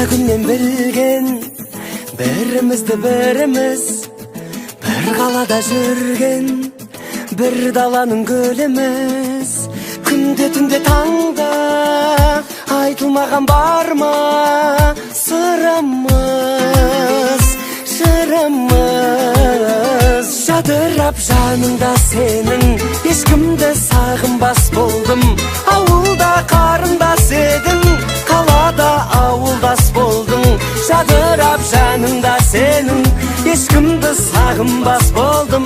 күннен білген бірімізді біріміз, бір қалада жүрген бір даланың гүліміз. Күнде түнде таңда айтылмаған бар ма сырымыз, жырымыз. Жадырап жаныңда сенің, ешкімді сағынбас болдым. Ауылда қарындас едің, қалада ауылдас болдың. Жадырап жаныңда сенің, ешкімді сағынбас болдым.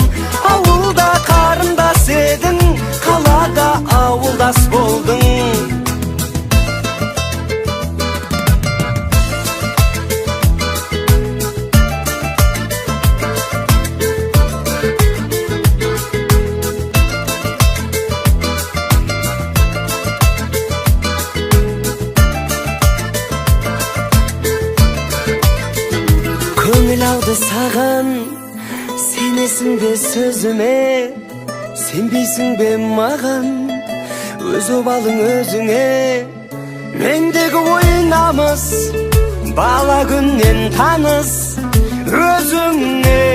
Ауылда қарындас едің, қалада ауылдас болдың. Көңіл алды саған, сенесің бе сөзіме, сенбейсің бе маған, өз обалың өзіңе. Мендегі ой намыс, бала күннен таныс, өзіңе,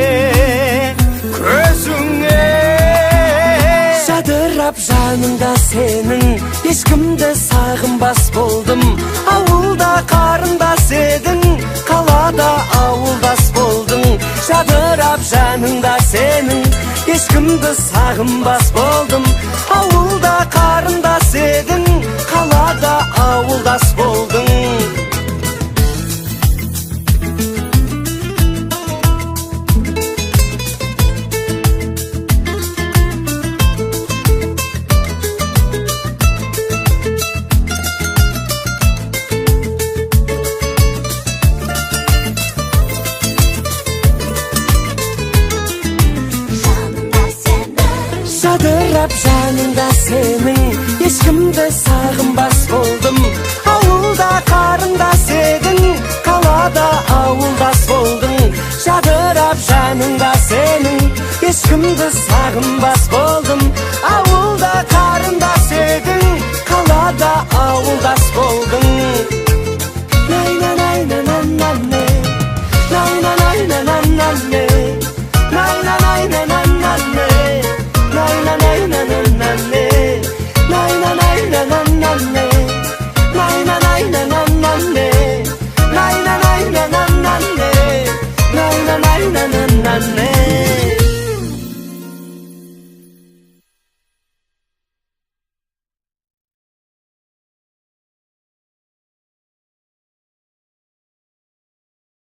көзіңе. Жадырап жаныңда сенің, ешкімді сағынбас болдым. Ауылда қарындас едің, қалада ауылдас болдың. Жадырап жаныңда сенің, ешкімді сағынбас болдым. Ауылда қарындас едің, қалада ауылдас болдың. Жадырап жаныңда сенің, ешкімді сағынбас болдым. Ауылда қарындас едің, қалада ауылдас болдың. Жадырап жаныңда сенің, ешкімді сағынбас болдым.